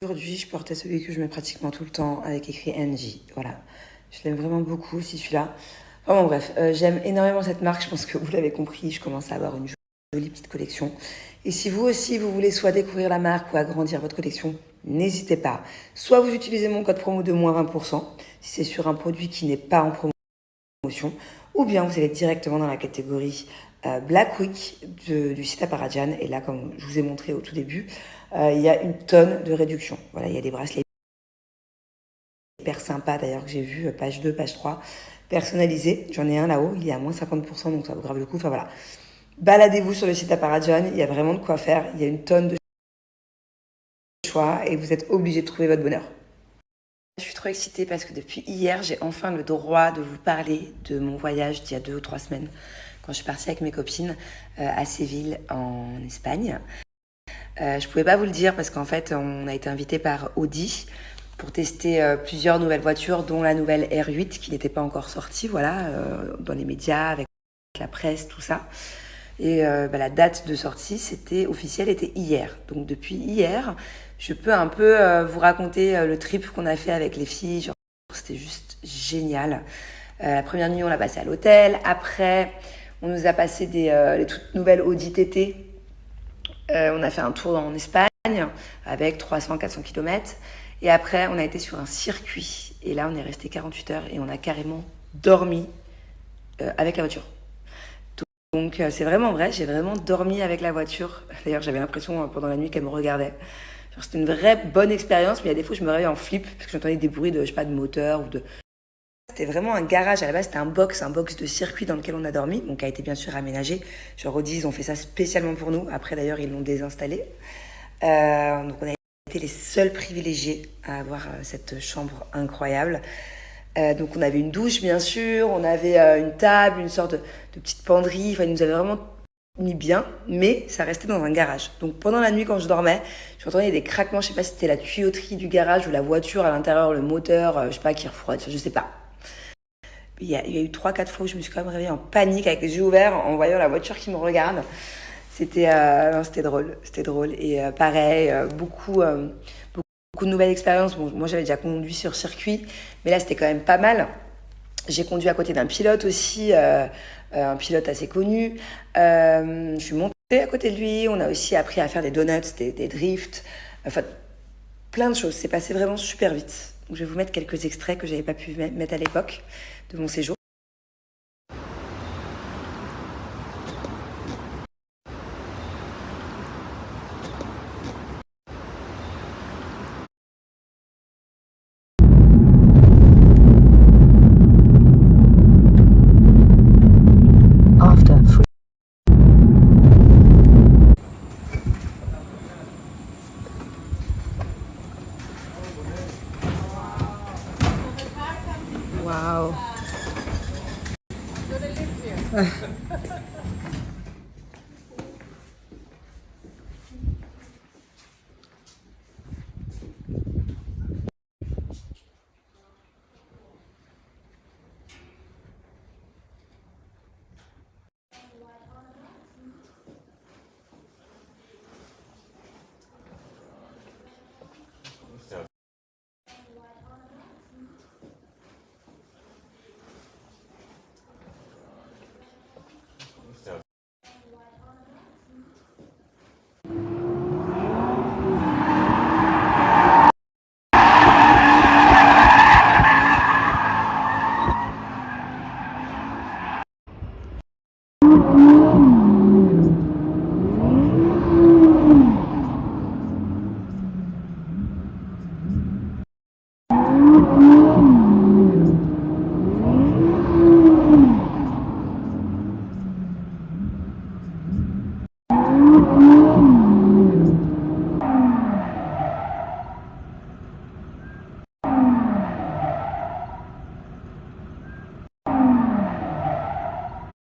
Aujourd'hui, je portais celui que je mets pratiquement tout le temps avec écrit NJ. Voilà, je l'aime vraiment beaucoup aussi celui-là. Enfin bon, bref, j'aime énormément cette marque. Je pense que vous l'avez compris, je commence à avoir une jolie petite collection. Et si vous aussi, vous voulez soit découvrir la marque ou agrandir votre collection, n'hésitez pas. Soit vous utilisez mon code promo de moins 20% si c'est sur un produit qui n'est pas en promotion, ou bien vous allez directement dans la catégorie Black Week du site Apparadian. Et là, comme je vous ai montré au tout début, il y a une tonne de réduction. Voilà, il y a des bracelets hyper sympas d'ailleurs que j'ai vu, page 2, page 3, personnalisés. J'en ai un là-haut, il est à moins 50%, donc ça vaut grave le coup. Enfin voilà, baladez-vous sur le site Apparadian, il y a vraiment de quoi faire. Il y a une tonne de choix et vous êtes obligé de trouver votre bonheur. Je suis trop excitée parce que depuis hier, j'ai enfin le droit de vous parler de mon voyage d'il y a 2 ou 3 semaines, quand je suis partie avec mes copines à Séville, en Espagne. Je pouvais pas vous le dire parce qu'en fait, on a été invité par Audi pour tester plusieurs nouvelles voitures, dont la nouvelle R8 qui n'était pas encore sortie, voilà, dans les médias, avec la presse, tout ça. Et la date de sortie, officielle, était hier. Donc depuis hier, je peux un peu vous raconter le trip qu'on a fait avec les filles. Genre, c'était juste génial. La première nuit, on l'a passé à l'hôtel. Après, on nous a passé les toutes nouvelles Audi TT. On a fait un tour en Espagne avec 300-400 km. Et après, on a été sur un circuit. Et là, on est resté 48 heures et on a carrément dormi avec la voiture. Donc, c'est vraiment vrai, j'ai vraiment dormi avec la voiture. D'ailleurs, j'avais l'impression pendant la nuit qu'elle me regardait. Genre, c'était une vraie bonne expérience, mais il y a des fois, je me réveille en flip parce que j'entendais des bruits de, je sais pas, de moteur ou de... C'était vraiment un garage. À la base, c'était un box de circuit dans lequel on a dormi, donc qui a été bien sûr aménagé. Genre, Audi, ils ont fait ça spécialement pour nous. Après, d'ailleurs, ils l'ont désinstallé. Donc, on a été les seuls privilégiés à avoir cette chambre incroyable. Donc, on avait une douche, bien sûr. On avait une table, une sorte de petite penderie. Enfin, ils nous avaient vraiment mis bien, mais ça restait dans un garage. Donc, pendant la nuit, quand je dormais, j'entendais des craquements. Je sais pas si c'était la tuyauterie du garage ou la voiture à l'intérieur, le moteur, je sais pas, qui refroidit. Enfin, je sais pas. Il y a eu 3-4 fois où je me suis quand même réveillée en panique avec les yeux ouverts en voyant la voiture qui me regarde. C'était drôle, c'était drôle. Et pareil, beaucoup de nouvelles expériences. Bon, moi, j'avais déjà conduit sur circuit, mais là, c'était quand même pas mal. J'ai conduit à côté d'un pilote aussi, un pilote assez connu. Je suis montée à côté de lui. On a aussi appris à faire des donuts, des drifts. Enfin, plein de choses. C'est passé vraiment super vite. Donc, je vais vous mettre quelques extraits que j'avais pas pu mettre à l'époque de mon séjour. Wow.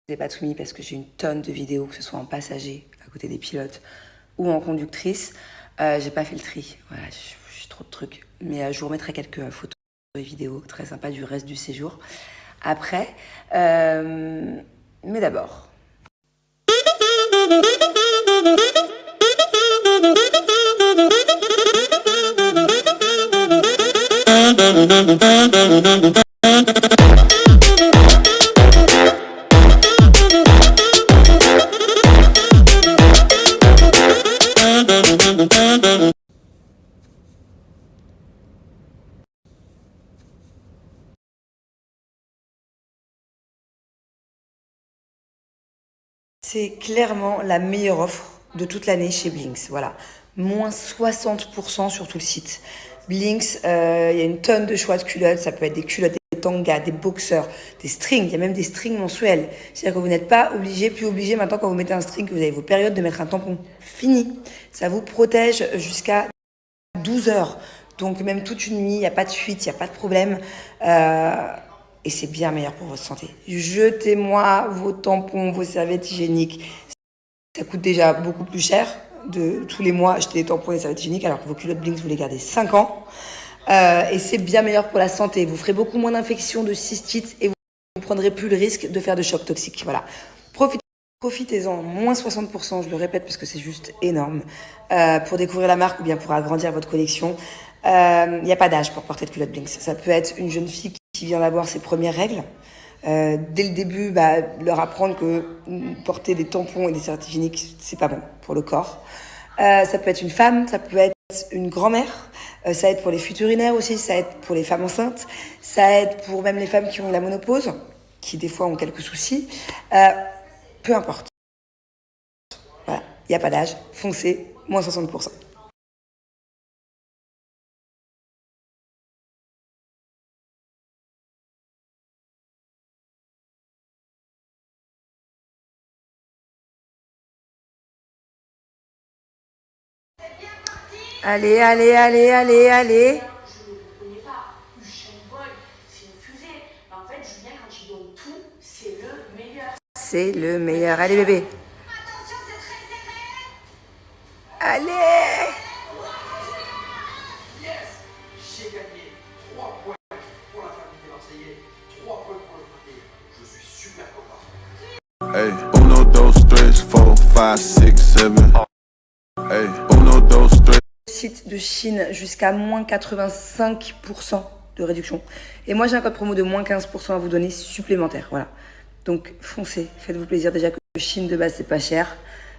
Je n'ai pas tout mis parce que j'ai une tonne de vidéos, que ce soit en passager, à côté des pilotes, ou en conductrice. J'ai pas fait le tri. Voilà, j'ai trop de trucs. Mais je vous remettrai quelques photos et vidéos très sympas du reste du séjour. Après, mais d'abord. C'est clairement la meilleure offre de toute l'année chez Blinks. Voilà, moins 60% sur tout le site. Blinks, il y a une tonne de choix de culottes. Ça peut être des culottes, des tangas, des boxers, des strings. Il y a même des strings mensuels. C'est-à-dire que vous n'êtes pas plus obligé maintenant quand vous mettez un string, que vous avez vos périodes, de mettre un tampon. Fini. Ça vous protège jusqu'à 12 heures. Donc même toute une nuit, il n'y a pas de fuite, il n'y a pas de problème. Et c'est bien meilleur pour votre santé. Jetez-moi vos tampons, vos serviettes hygiéniques. Ça coûte déjà beaucoup plus cher de tous les mois acheter des tampons et des serviettes hygiéniques, alors que vos culottes Blinks, vous les gardez 5 ans. Et c'est bien meilleur pour la santé. Vous ferez beaucoup moins d'infections, de cystites, et vous ne prendrez plus le risque de faire de chocs toxiques. Voilà. Profitez-en, moins 60%, je le répète parce que c'est juste énorme, pour découvrir la marque ou bien pour agrandir votre collection. Il n'y a pas d'âge pour porter de culottes Blinks. Ça peut être une jeune fille qui vient d'avoir ses premières règles. Dès le début, leur apprendre que porter des tampons et des serviettes hygiéniques, c'est pas bon pour le corps. Ça peut être une femme, ça peut être une grand-mère, ça aide pour les futurinaires aussi, ça aide pour les femmes enceintes, ça aide pour même les femmes qui ont la ménopause, qui des fois ont quelques soucis. Peu importe. Voilà, il n'y a pas d'âge, foncez, moins 60%. Allez, allez, allez, allez, allez. Je ne le connais pas. Usain Bolt, c'est une fusée. Mais en fait, Julien, quand il donne tout, c'est le meilleur. C'est le meilleur. Allez, bébé. Attention, c'est très serré. Allez. Yes, j'ai gagné 3 points pour la famille des Marseillais, 3 points pour le parti. Je suis super content. Hey, 1, 2, 3, 4, 5, 6, 7. Hey, 1, 2, 3. Site de Chine jusqu'à moins 85% de réduction. Et moi, j'ai un code promo de moins 15% à vous donner supplémentaire. Voilà. Donc, foncez. Faites-vous plaisir. Déjà que Chine, de base, c'est pas cher.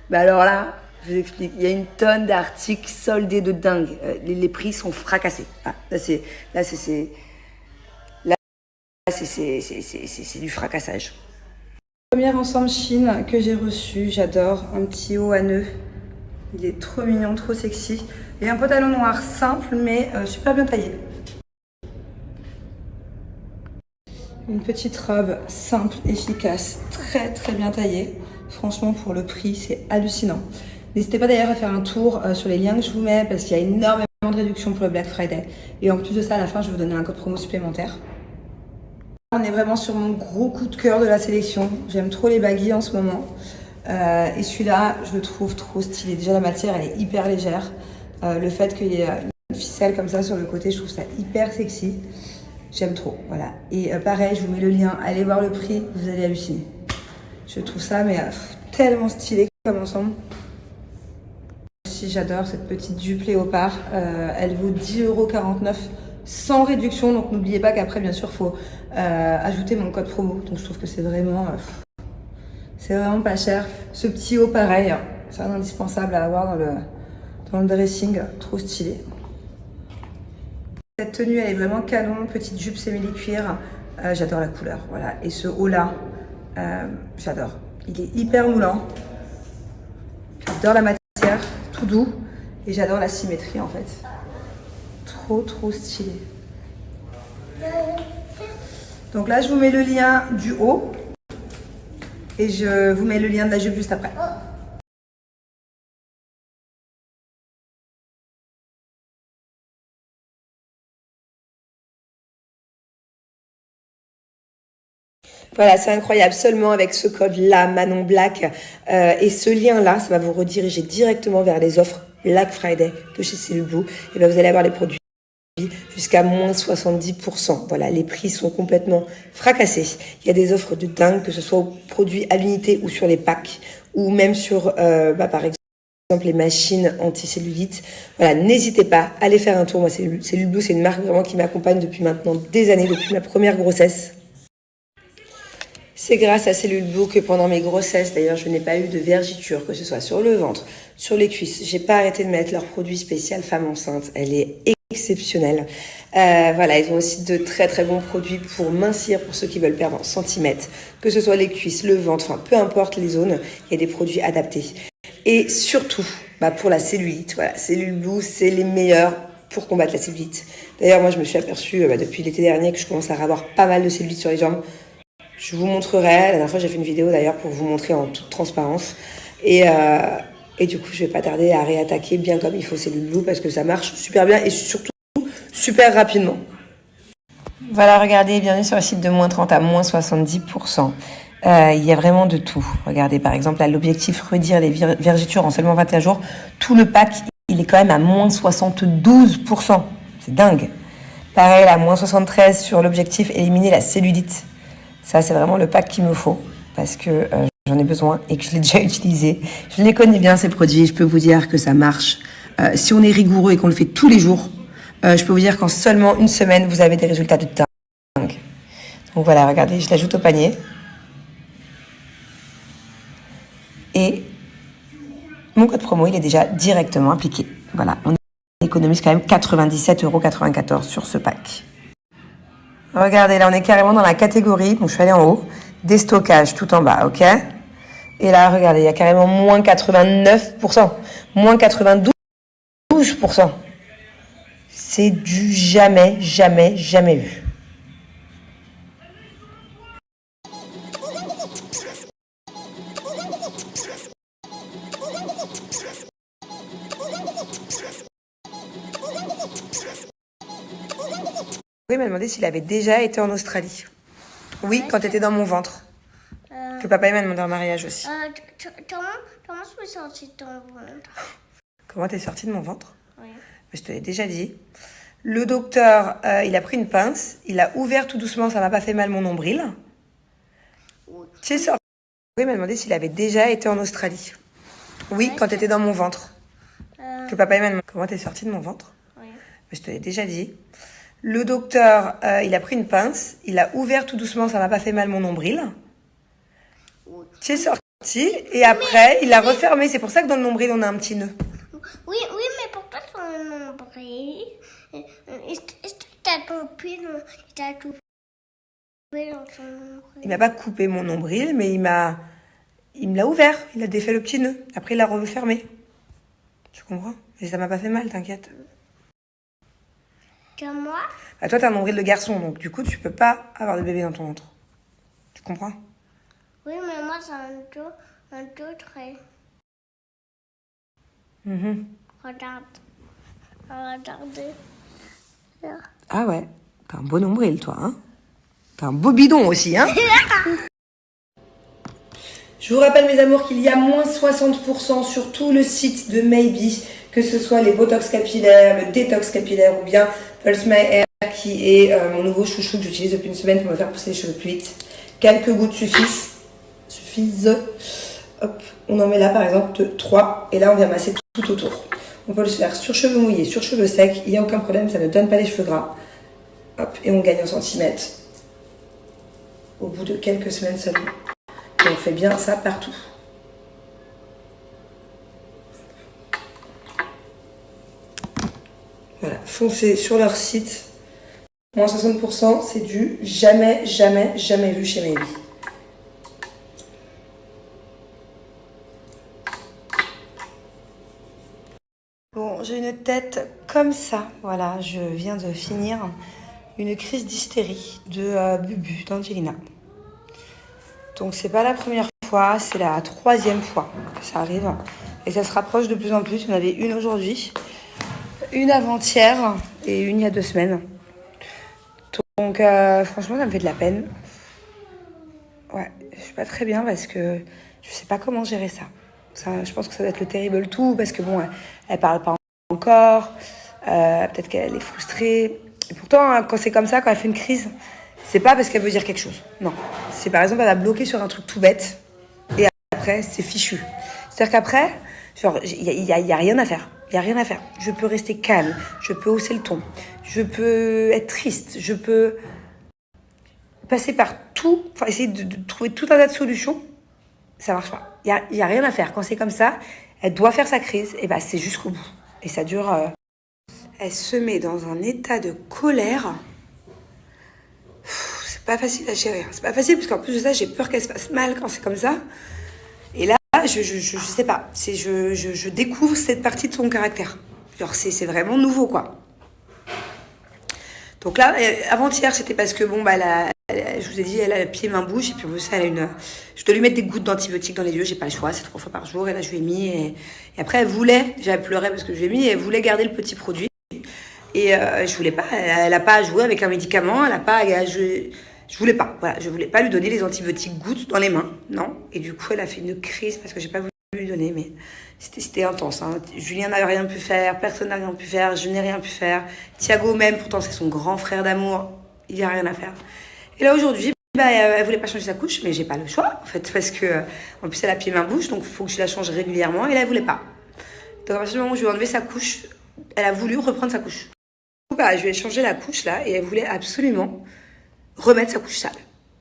Mais alors là, je vous explique. Il y a une tonne d'articles soldés de dingue. Les prix sont fracassés. Ah, là, c'est du fracassage. Premier ensemble Chine que j'ai reçu. J'adore. Un petit haut à nœud. Il est trop mignon, trop sexy. Et un pantalon noir simple, mais super bien taillé. Une petite robe simple, efficace, très très bien taillée. Franchement, pour le prix, c'est hallucinant. N'hésitez pas d'ailleurs à faire un tour sur les liens que je vous mets, parce qu'il y a énormément de réductions pour le Black Friday. Et en plus de ça, à la fin, je vais vous donner un code promo supplémentaire. On est vraiment sur mon gros coup de cœur de la sélection. J'aime trop les baggy en ce moment. Et celui-là, je le trouve trop stylé. Déjà, la matière, elle est hyper légère. Le fait qu'il y ait une ficelle comme ça sur le côté, je trouve ça hyper sexy. J'aime trop, voilà. Et pareil, je vous mets le lien. Allez voir le prix, vous allez halluciner. Je trouve ça mais tellement stylé comme ensemble. Aussi, j'adore cette petite jupe léopard. Elle vaut 10,49 € sans réduction. Donc, n'oubliez pas qu'après, bien sûr, il faut ajouter mon code promo. Donc, je trouve que c'est vraiment pas cher. Ce petit haut, pareil, c'est un indispensable à avoir dans le dressing. Trop stylé. Cette tenue, elle est vraiment canon. Petite jupe sémili-cuir. J'adore la couleur, voilà. Et ce haut-là, j'adore. Il est hyper moulant. J'adore la matière, tout doux. Et j'adore la symétrie, en fait. Trop, trop stylé. Donc là, je vous mets le lien du haut. Et je vous mets le lien de la jupe juste après. Voilà, c'est incroyable. Seulement avec ce code-là, Manon Black, et ce lien-là, ça va vous rediriger directement vers les offres Black Friday de chez Cellule Blue. Et bien, vous allez avoir les produits jusqu'à moins 70%. Voilà, les prix sont complètement fracassés. Il y a des offres de dingue, que ce soit aux produits à l'unité ou sur les packs, ou même sur, par exemple, exemple les machines anti-cellulite. Voilà, n'hésitez pas, allez faire un tour. Moi, Cellule Blue, c'est une marque vraiment qui m'accompagne depuis maintenant des années, depuis ma première grossesse. C'est grâce à Cellule Blue que pendant mes grossesses, d'ailleurs, je n'ai pas eu de vergiture, que ce soit sur le ventre, sur les cuisses. J'ai pas arrêté de mettre leur produit spécial femme enceinte. Elle est exceptionnelle. Voilà, ils ont aussi de très très bons produits pour mincir, pour ceux qui veulent perdre en centimètres, que ce soit les cuisses, le ventre, enfin peu importe les zones, il y a des produits adaptés. Et surtout, pour la cellulite, voilà, Cellule Blue, c'est les meilleurs pour combattre la cellulite. D'ailleurs, moi, je me suis aperçue depuis l'été dernier que je commence à avoir pas mal de cellulite sur les jambes. Je vous montrerai. La dernière fois, j'ai fait une vidéo d'ailleurs pour vous montrer en toute transparence. Et du coup, je vais pas tarder à réattaquer bien comme il faut Cellule Blue parce que ça marche super bien et surtout super rapidement. Voilà, regardez, bienvenue sur le site de moins 30 à moins 70%. Il y a vraiment de tout. Regardez, par exemple, là, l'objectif redire les vergitures en seulement 21 jours. Tout le pack, il est quand même à moins 72%. C'est dingue. Pareil, à moins 73 sur l'objectif éliminer la cellulite. Ça, c'est vraiment le pack qu'il me faut parce que j'en ai besoin et que je l'ai déjà utilisé. Je les connais bien, ces produits. Je peux vous dire que ça marche. Si on est rigoureux et qu'on le fait tous les jours, je peux vous dire qu'en seulement une semaine, vous avez des résultats de dingue. Donc voilà, regardez, je l'ajoute au panier. Et mon code promo, il est déjà directement appliqué. Voilà, on économise quand même 97,94 € sur ce pack. Regardez, là, on est carrément dans la catégorie, donc je suis allée en haut, déstockage tout en bas, ok? Et là, regardez, il y a carrément moins 89%, moins 92%. C'est du jamais, jamais, jamais vu. Il m'a demandé s'il avait déjà été en Australie. Oui, quand tu étais dans mon ventre. Que papa m'a demandé en mariage aussi. Comment je suis sortie de ton ventre? Comment t'es sortie de mon ventre? Oui. Je te l'ai déjà dit. Le docteur, il a pris une pince, il a ouvert tout doucement, ça m'a pas fait mal mon nombril. Oui. Tu es sorti. Il m'a demandé s'il avait déjà été en Australie. Oui, quand tu étais dans mon ventre. Que papa m'a demandé comment t'es sortie de mon ventre. Oui. Je te l'ai déjà dit. Le docteur, il a pris une pince, il a ouvert tout doucement, ça m'a pas fait mal mon nombril. Oui. Tu es sorti et après, il a refermé. C'est pour ça que dans le nombril, on a un petit nœud. Oui, mais pourquoi ton nombril? Est-ce que t'as coupé dans ton nombril? Il m'a pas coupé mon nombril, mais il me l'a ouvert. Il a défait le petit nœud. Après, il l'a refermé. Tu comprends? Et ça m'a pas fait mal, t'inquiète. Comme moi? Toi, t'as un nombril de garçon, donc du coup, tu peux pas avoir de bébé dans ton ventre. Tu comprends? Oui, mais moi, c'est un tout trait. Regarde. Regardez. Là. Ah ouais, t'as un beau nombril, toi, hein? T'as un beau bidon aussi, hein? Je vous rappelle, mes amours, qu'il y a moins 60% sur tout le site de Maybe, que ce soit les botox capillaires, le détox capillaire ou bien Pulse My Hair, qui est mon nouveau chouchou que j'utilise depuis une semaine pour me faire pousser les cheveux plus vite. Quelques gouttes suffisent. Hop, on en met là par exemple 3 et là on vient masser tout autour. On peut le faire sur cheveux mouillés, sur cheveux secs, il n'y a aucun problème, ça ne donne pas les cheveux gras. Hop, et on gagne en centimètres au bout de quelques semaines seulement. Et on fait bien ça partout. Voilà, foncez sur leur site. Moins 60%, c'est du jamais, jamais, jamais vu chez Maybe. Bon, j'ai une tête comme ça. Voilà, je viens de finir une crise d'hystérie de Bubu, d'Angelina. Donc c'est pas la première fois, c'est la 3e fois que ça arrive. Et ça se rapproche de plus en plus. Il y en avait une aujourd'hui, une avant-hier et une il y a 2 semaines. Donc franchement, ça me fait de la peine. Ouais, je suis pas très bien parce que je sais pas comment gérer ça. Ça, je pense que ça doit être le terrible tout parce que bon, elle parle pas encore, peut-être qu'elle est frustrée. Et pourtant, hein, quand c'est comme ça, quand elle fait une crise, c'est pas parce qu'elle veut dire quelque chose. Non, c'est par exemple, elle va bloquer sur un truc tout bête et après, c'est fichu. C'est-à-dire qu'après, Genre, il y a rien à faire. Il y a rien à faire. Je peux rester calme, je peux hausser le ton, je peux être triste, je peux passer par tout, enfin essayer de trouver tout un tas de solutions. Ça marche pas. Il y a rien à faire. Quand c'est comme ça, elle doit faire sa crise, et bah c'est jusqu'au bout. Et ça dure... Elle se met dans un état de colère. C'est pas facile à gérer. C'est pas facile parce qu'en plus de ça, j'ai peur qu'elle se fasse mal quand c'est comme ça. Et là, je sais pas. Je découvre cette partie de son caractère. Genre, c'est vraiment nouveau, quoi. Donc là, avant-hier, c'était parce que, bon, bah, je vous ai dit, elle a le pied, main, bouche. Et puis, en plus, elle a une... Je dois lui mettre des gouttes d'antibiotiques dans les yeux. J'ai pas le choix. C'est 3 fois par jour. Et là, je lui ai mis. Et après, elle voulait... Déjà, elle pleurait parce que je lui ai mis. Et elle voulait garder le petit produit. Et je voulais pas. Elle a pas à jouer avec un médicament. Elle a pas à... Je voulais pas. Voilà. Je voulais pas lui donner les antibiotiques gouttes dans les mains. Non. Et du coup, elle a fait une crise parce que j'ai pas voulu lui donner. Mais c'était intense. Hein. Julien n'a rien pu faire. Personne n'a rien pu faire. Je n'ai rien pu faire. Thiago même. Pourtant, c'est son grand frère d'amour. Il y a rien à faire. Et là, aujourd'hui, bah, elle voulait pas changer sa couche. Mais j'ai pas le choix, en fait. Parce que, en plus, elle a pied, main, bouche. Donc, il faut que je la change régulièrement. Et là, elle voulait pas. Donc, à partir du moment où je lui ai enlevé sa couche, elle a voulu reprendre sa couche. Bah, je lui ai changé la couche là et elle voulait absolument remettre sa couche sale.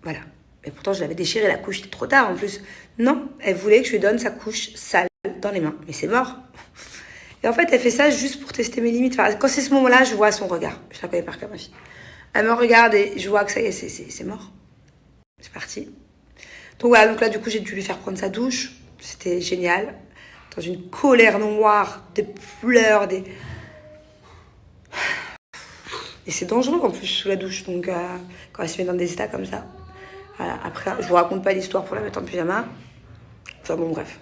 Voilà. Et pourtant, je l'avais déchiré la couche, c'était trop tard en plus. Non, elle voulait que je lui donne sa couche sale dans les mains. Mais c'est mort. Et en fait, elle fait ça juste pour tester mes limites. Enfin, quand c'est ce moment-là, je vois son regard. Je la connais par cœur, ma fille. Elle me regarde et je vois que ça y est, c'est mort. C'est parti. Donc voilà, donc là, du coup, j'ai dû lui faire prendre sa douche. C'était génial. Dans une colère noire, des pleurs, des... Et c'est dangereux en plus sous la douche, donc quand elle se met dans des états comme ça. Voilà. Après, je vous raconte pas l'histoire pour la mettre en pyjama. Enfin bon, bref.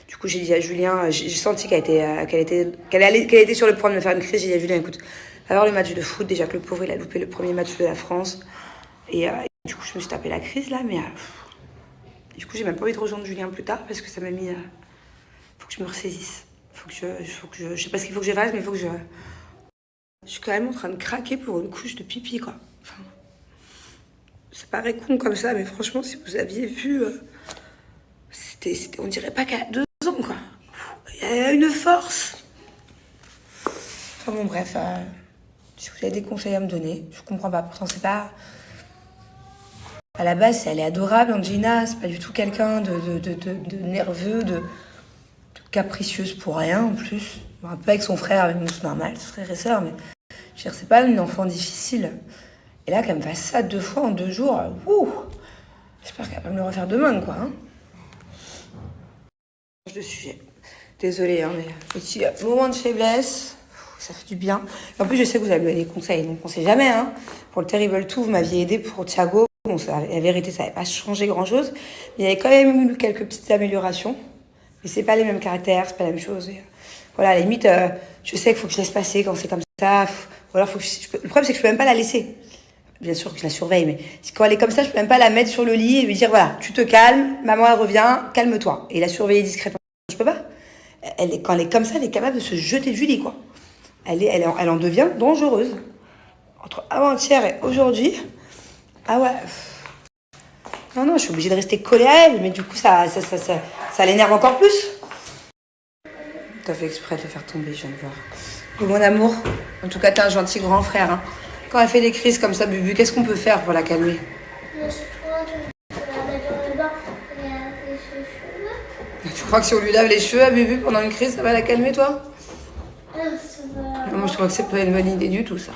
Du coup, j'ai dit à Julien, j'ai senti qu'elle était sur le point de me faire une crise. J'ai dit à Julien, écoute, va voir le match de foot. Déjà que le pauvre, il a loupé le premier match de la France. Et du coup, je me suis tapé la crise là, mais du coup, j'ai même pas envie de rejoindre Julien plus tard parce que ça m'a mis. Faut que je me ressaisisse. Faut que je sais pas ce qu'il faut que je fasse, mais il faut que je suis quand même en train de craquer pour une couche de pipi, quoi. Enfin, ça paraît con comme ça, mais franchement, si vous aviez vu, on dirait pas qu'elle a 2 ans, quoi. Il y a une force. Enfin bon, bref, si vous avez des conseils à me donner, je comprends pas. Pourtant, c'est pas... À la base, elle est adorable, Angelina. C'est pas du tout quelqu'un de nerveux, de capricieuse pour rien, en plus. Un peu avec son frère, mais c'est normal, c'est frère et sœur, mais... Je veux dire, c'est pas une enfant difficile. Et là, qu'elle me fasse ça 2 fois en 2 jours, j'espère qu'elle va me le refaire demain, quoi. Hein. Change de sujet. Désolée, hein, mais petit moment de faiblesse, ça fait du bien. Et en plus, je sais que vous allez me donner des conseils, donc on sait jamais. Hein. Pour le Terrible 2, vous m'aviez aidé pour Thiago. Bon, la vérité, ça n'avait pas changé grand-chose. Mais il y avait quand même eu quelques petites améliorations. Mais c'est pas les mêmes caractères, c'est pas la même chose. Et, voilà, à la limite, je sais qu'il faut que je laisse passer quand c'est comme ça. Ou alors, le problème, c'est que je peux même pas la laisser. Bien sûr que je la surveille, mais quand elle est comme ça, je peux même pas la mettre sur le lit et lui dire, voilà, tu te calmes, maman, elle revient, calme-toi. Et la surveiller discrètement. Je peux pas. Quand elle est comme ça, elle est capable de se jeter du lit, quoi. Elle en devient dangereuse. Entre avant-hier et aujourd'hui, ah ouais. Non, je suis obligée de rester collée à elle, mais du coup, ça l'énerve encore plus. T'as fait exprès de le faire tomber, je viens de voir. Mais mon amour, en tout cas, t'es un gentil grand frère. Hein. Quand elle fait des crises comme ça, Bubu, qu'est-ce qu'on peut faire pour la calmer? Tu crois que si on lui lave les cheveux à Bubu pendant une crise, ça va la calmer, toi? Non, moi, je crois que c'est pas une bonne idée du tout, ça.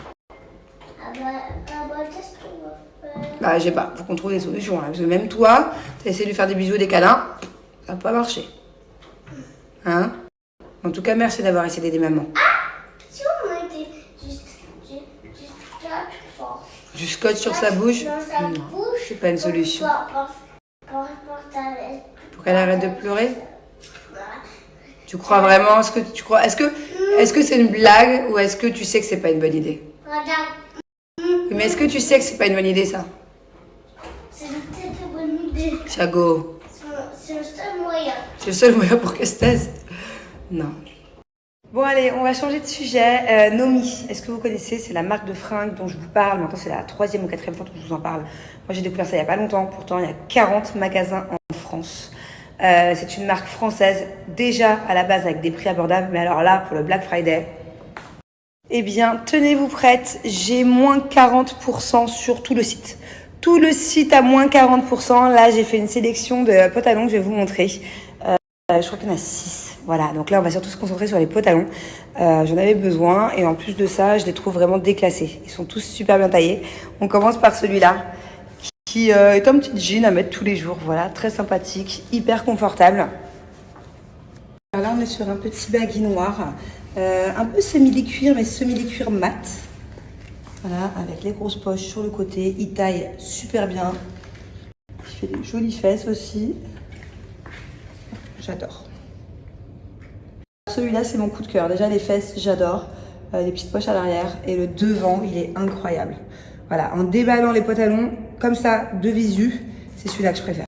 Qu'est-ce qu'on va faire? Bah, j'ai pas. Faut qu'on trouve des solutions. Hein. Parce que même toi, t'as essayé de lui faire des bisous et des câlins, ça n'a pas marché. Hein? En tout cas, merci d'avoir essayé d'aider maman. Si on mettait du scotch fort. Du scotch sur sa bouche? Dans sa Non, bouche, c'est pas une solution. Pour qu'elle arrête de pleurer? Tu crois vraiment ce que tu crois? Est-ce que c'est une blague ou est-ce que tu sais que c'est pas une bonne idée? Regarde. Oui, mais est-ce que tu sais que c'est pas une bonne idée, ça? C'est une très très bonne idée. Thiago. C'est le seul moyen. C'est le seul moyen pour qu'elle se taise? Non. Bon, allez, on va changer de sujet. Nomi, est-ce que vous connaissez? C'est la marque de fringues dont je vous parle. Maintenant, c'est la 3e ou 4e fois que je vous en parle. Moi, j'ai découvert ça il y a pas longtemps. Pourtant, il y a 40 magasins en France. C'est une marque française, déjà à la base avec des prix abordables, mais alors là, pour le Black Friday, eh bien, tenez-vous prête, j'ai moins 40% sur tout le site. Tout le site à moins 40%. Là, j'ai fait une sélection de pantalons que je vais vous montrer. Je crois qu'il y en a 6. Voilà, donc là, on va surtout se concentrer sur les pantalons. J'en avais besoin et en plus de ça, je les trouve vraiment déclassés. Ils sont tous super bien taillés. On commence par celui-là qui est un petit jean à mettre tous les jours. Voilà, très sympathique, hyper confortable. Alors là, on est sur un petit baggy noir. Un peu semi-cuir, mais semi-cuir mat. Voilà, avec les grosses poches sur le côté. Il taille super bien. Il fait des jolies fesses aussi. J'adore. Celui-là, c'est mon coup de cœur. Déjà, les fesses, j'adore. Les petites poches à l'arrière. Et le devant, il est incroyable. Voilà, en déballant les pantalons, comme ça, de visu, c'est celui-là que je préfère.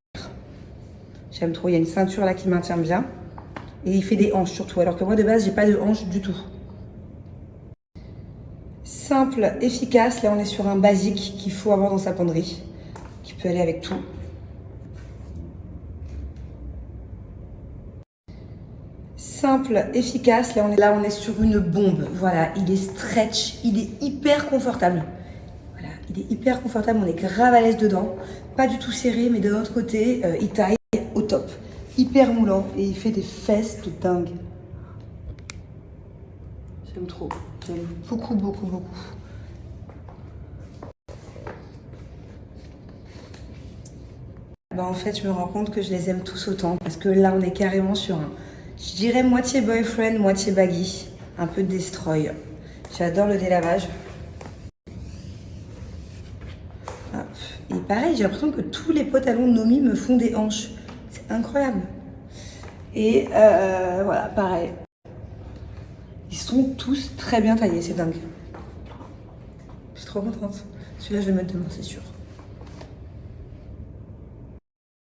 J'aime trop. Il y a une ceinture là qui maintient bien. Et il fait des hanches surtout, alors que moi de base j'ai pas de hanches du tout. Simple, efficace, là on est sur un basique qu'il faut avoir dans sa penderie, qui peut aller avec tout. Simple, efficace, là on est sur une bombe. Voilà, il est stretch, il est hyper confortable. Voilà, il est hyper confortable, on est grave à l'aise dedans. Pas du tout serré, mais de l'autre côté, il taille au top. Hyper moulant et il fait des fesses de dingue. J'aime trop. J'aime beaucoup, beaucoup, beaucoup. Bah en fait, je me rends compte que je les aime tous autant parce que là, on est carrément sur un, je dirais moitié boyfriend, moitié baggy. Un peu destroy. J'adore le délavage. Hop. Et pareil, j'ai l'impression que tous les pantalons de Nomi me font des hanches. C'est incroyable. Et voilà, pareil. Ils sont tous très bien taillés, c'est dingue. Je suis trop contente. Celui-là, je vais le mettre demain, c'est sûr.